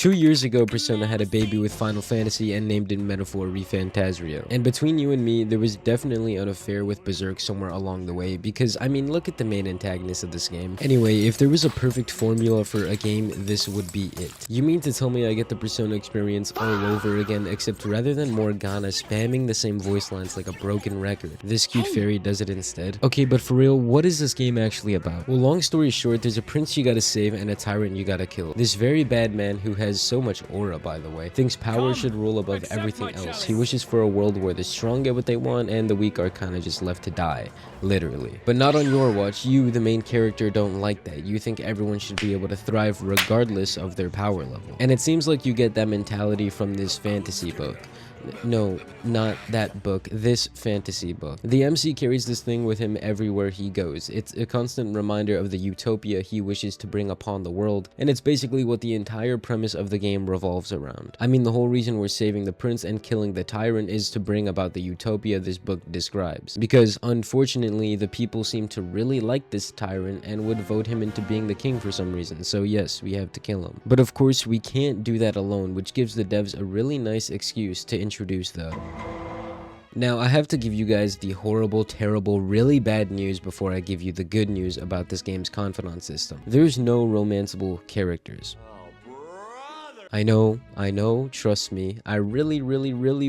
2 years ago, Persona had a baby with Final Fantasy and named it Metaphor ReFantazio. And between you and me, there was definitely an affair with Berserk somewhere along the way, because, I mean, look at the main antagonist of this game. Anyway, if there was a perfect formula for a game, this would be it. You mean to tell me I get the Persona experience all over again, except rather than Morgana spamming the same voice lines like a broken record, this cute fairy does it instead? Okay, but for real, what is this game actually about? Well, long story short, there's a prince you gotta save and a tyrant you gotta kill. This very bad man, who has so much aura by the way, thinks power should rule above everything else. He wishes for a world where the strong get what they want and the weak are kinda just left to die, literally. But not on your watch. You, the main character, don't like that. You think everyone should be able to thrive regardless of their power level. And it seems like you get that mentality from this fantasy book. No, not that book, this fantasy book. The MC carries this thing with him everywhere he goes. It's a constant reminder of the utopia he wishes to bring upon the world, and it's basically what the entire premise of the game revolves around. I mean, the whole reason we're saving the prince and killing the tyrant is to bring about the utopia this book describes. Because, unfortunately, the people seem to really like this tyrant and would vote him into being the king for some reason, so yes, we have to kill him. But of course, we can't do that alone, which gives the devs a really nice excuse to introduce the... Now, I have to give you guys the horrible, terrible, really bad news before I give you the good news about this game's Confidant System. There's no romanceable characters. I know, trust me, I really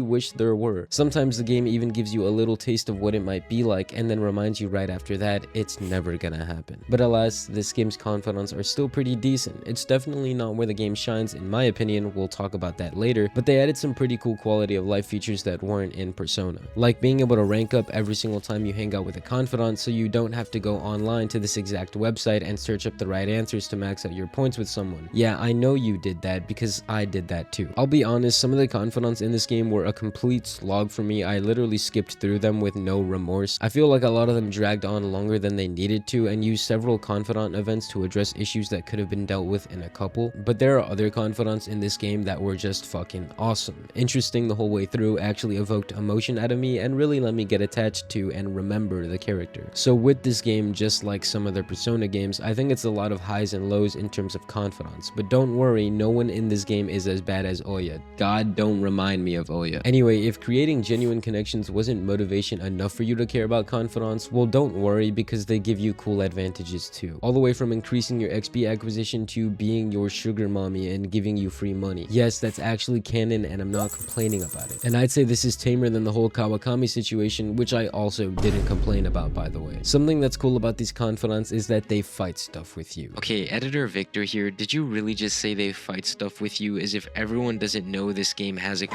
wish there were. Sometimes the game even gives you a little taste of what it might be like and then reminds you right after that it's never gonna happen. But alas, this game's confidants are still pretty decent. It's definitely not where the game shines in my opinion, we'll talk about that later, but they added some pretty cool quality of life features that weren't in Persona. Like being able to rank up every single time you hang out with a confidant so you don't have to go online to this exact website and search up the right answers to max out your points with someone. Yeah, I know you did that because I did that too. I'll be honest, some of the confidants in this game were a complete slog for me. I literally skipped through them with no remorse. I feel like a lot of them dragged on longer than they needed to and used several confidant events to address issues that could have been dealt with in a couple. But there are other confidants in this game that were just fucking awesome. Interesting the whole way through, actually evoked emotion out of me and really let me get attached to and remember the character. So with this game, just like some other Persona games, I think it's a lot of highs and lows in terms of confidants. But don't worry, no one in this game is as bad as Oya. God, don't remind me of Oya. Anyway, if creating genuine connections wasn't motivation enough for you to care about confidants, well, don't worry because they give you cool advantages too. All the way from increasing your XP acquisition to being your sugar mommy and giving you free money. Yes, that's actually canon and I'm not complaining about it. And I'd say this is tamer than the whole Kawakami situation, which I also didn't complain about, by the way. Something that's cool about these confidants is that they fight stuff with you. Okay, editor Victor here, did you really just say they fight stuff with you as if everyone doesn't know this game has a...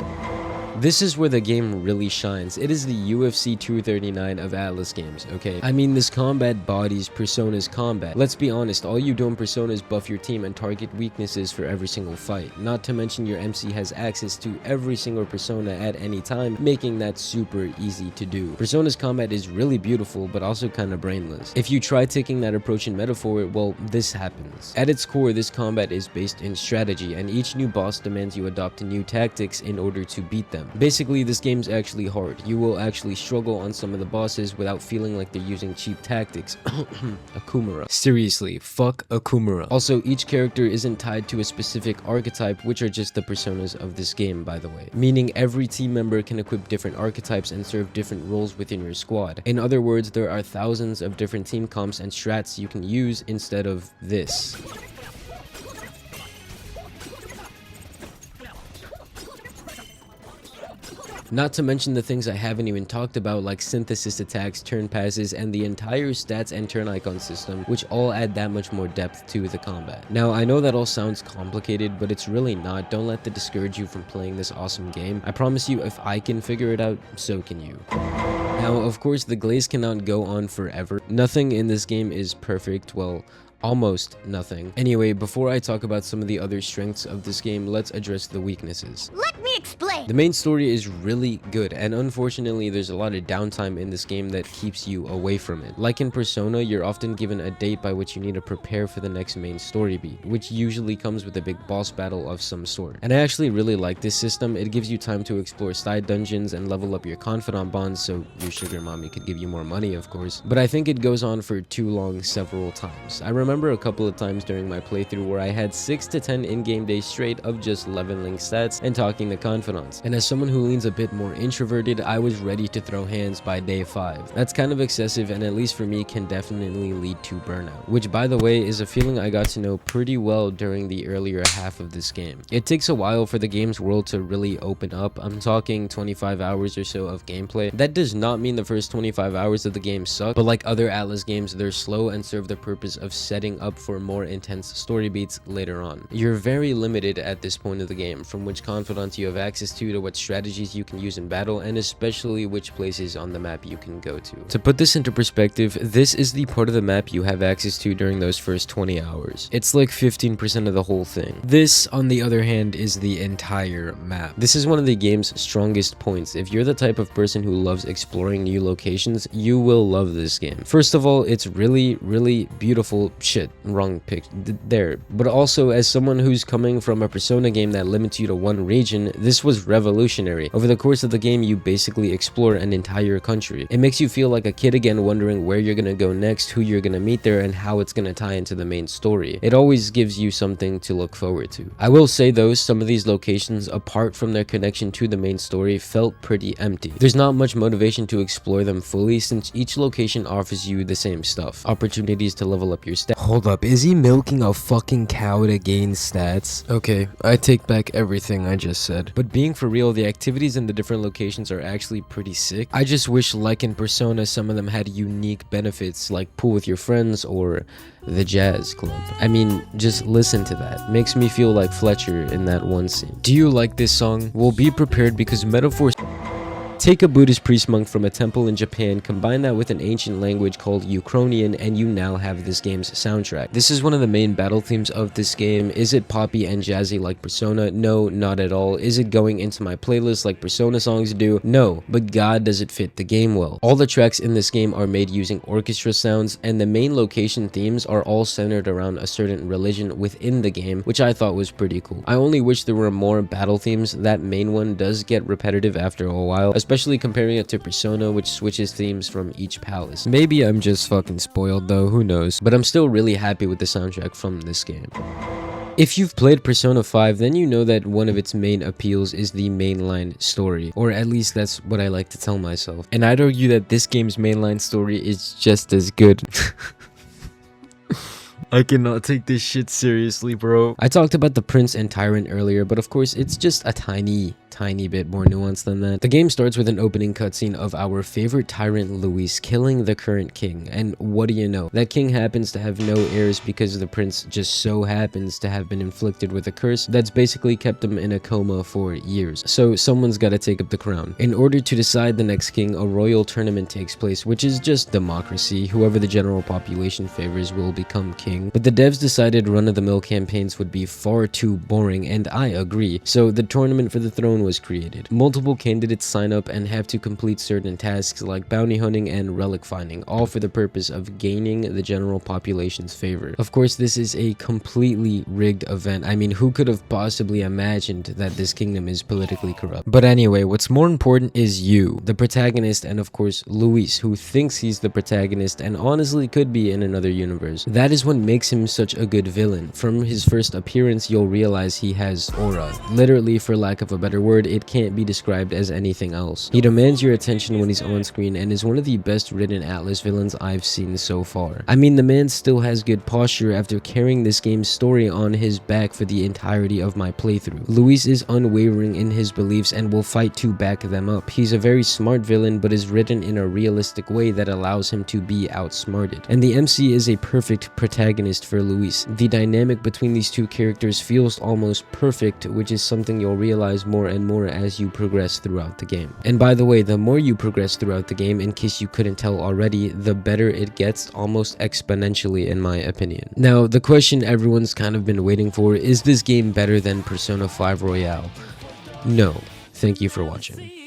This is where the game really shines. It is the UFC 239 of Atlas games, okay? I mean, this combat bodies Persona's combat. Let's be honest, all you do in Persona is buff your team and target weaknesses for every single fight. Not to mention your MC has access to every single Persona at any time, making that super easy to do. Persona's combat is really beautiful, but also kind of brainless. If you try taking that approach in Metaphor, well, this happens. At its core, this combat is based in strategy, and each new boss demands you adopt new tactics in order to beat them. Basically, this game's actually hard. You will actually struggle on some of the bosses without feeling like they're using cheap tactics. Akumura. Seriously, fuck Akumura. Also, each character isn't tied to a specific archetype, which are just the personas of this game, by the way. Meaning every team member can equip different archetypes and serve different roles within your squad. In other words, there are thousands of different team comps and strats you can use instead of this. Not to mention the things I haven't even talked about like synthesis attacks, turn passes, and the entire stats and turn icon system, which all add that much more depth to the combat. Now, I know that all sounds complicated, but it's really not. Don't let that discourage you from playing this awesome game. I promise you, if I can figure it out, so can you. Now, of course, the glaze cannot go on forever. Nothing in this game is perfect, well, almost nothing. Anyway, before I talk about some of the other strengths of this game, let's address the weaknesses. Let me explain. The main story is really good, and unfortunately there's a lot of downtime in this game that keeps you away from it. Like in Persona, you're often given a date by which you need to prepare for the next main story beat, which usually comes with a big boss battle of some sort. And I actually really like this system. It gives you time to explore side dungeons and level up your confidant bonds so your sugar mommy could give you more money, of course. But I think it goes on for too long several times. I remember remember a couple of times during my playthrough where I had 6 to 10 in-game days straight of just leveling stats and talking to confidants. And as someone who leans a bit more introverted, I was ready to throw hands by day 5. That's kind of excessive, and at least for me can definitely lead to burnout, which by the way is a feeling I got to know pretty well during the earlier half of this game. It takes a while for the game's world to really open up. I'm talking 25 hours or so of gameplay. That does not mean the first 25 hours of the game suck, but like other Atlas games, they're slow and serve the purpose of setting up for more intense story beats later on. You're very limited at this point of the game, from which confidants you have access to what strategies you can use in battle, and especially which places on the map you can go to. To put this into perspective, this is the part of the map you have access to during those first 20 hours. It's like 15% of the whole thing. This, on the other hand, is the entire map. This is one of the game's strongest points. If you're the type of person who loves exploring new locations, you will love this game. First of all, it's really beautiful. Shit, wrong pick there. But also, as someone who's coming from a Persona game that limits you to one region, this was revolutionary. Over the course of the game, you basically explore an entire country. It makes you feel like a kid again, wondering where you're gonna go next, who you're gonna meet there, and how it's gonna tie into the main story. It always gives you something to look forward to. I will say though, some of these locations, apart from their connection to the main story, felt pretty empty. There's not much motivation to explore them fully, since each location offers you the same stuff. Opportunities to level up your stats. Hold up, is he milking a fucking cow to gain stats? Okay, I take back everything I just said. But being for real, the activities in the different locations are actually pretty sick. I just wish, like in Persona, some of them had unique benefits, like pool with your friends or the jazz club. I mean, just listen to that. Makes me feel like Fletcher in that one scene. Do you like this song? Well, be prepared, because metaphors. Take a Buddhist priest monk from a temple in Japan, combine that with an ancient language called Ukrainian, and you now have this game's soundtrack. This is one of the main battle themes of this game. Is it poppy and jazzy like Persona? No, not at all. Is it going into my playlist like Persona songs do? No, but god does it fit the game well. All the tracks in this game are made using orchestra sounds, and the main location themes are all centered around a certain religion within the game, which I thought was pretty cool. I only wish there were more battle themes. That main one does get repetitive after a while, especially comparing it to Persona, which switches themes from each palace. Maybe I'm just fucking spoiled though, who knows, but I'm still really happy with the soundtrack from this game. If you've played Persona 5, then you know that one of its main appeals is the mainline story, or at least that's what I like to tell myself. And I'd argue that this game's mainline story is just as good. I cannot take this shit seriously, bro. I talked about the prince and tyrant earlier, but of course it's just a tiny bit more nuanced than that. The game starts with an opening cutscene of our favorite tyrant Luis killing the current king, and what do you know? That king happens to have no heirs because the prince just so happens to have been inflicted with a curse that's basically kept him in a coma for years. So someone's gotta take up the crown. In order to decide the next king, a royal tournament takes place, which is just democracy. Whoever the general population favors will become king. But the devs decided run-of-the-mill campaigns would be far too boring, and I agree. So the tournament for the throne was created. Multiple candidates sign up and have to complete certain tasks like bounty hunting and relic finding, all for the purpose of gaining the general population's favor. Of course, this is a completely rigged event. I mean, who could have possibly imagined that this kingdom is politically corrupt? But anyway, what's more important is you, the protagonist, and of course Luis, who thinks he's the protagonist and honestly could be in another universe. That is what makes him such a good villain. From his first appearance, you'll realize he has aura. Literally, for lack of a better word, it can't be described as anything else. He demands your attention when he's on screen and is one of the best written Atlas villains I've seen so far. I mean, the man still has good posture after carrying this game's story on his back for the entirety of my playthrough. Luis is unwavering in his beliefs and will fight to back them up. He's a very smart villain, but is written in a realistic way that allows him to be outsmarted. And the MC is a perfect protagonist for Luis. The dynamic between these two characters feels almost perfect, which is something you'll realize more and more as you progress throughout the game. And by the way, the more you progress throughout the game, in case you couldn't tell already, the better it gets, almost exponentially in my opinion. Now, the question everyone's kind of been waiting for, is this game better than Persona 5 Royale? No. Thank you for watching.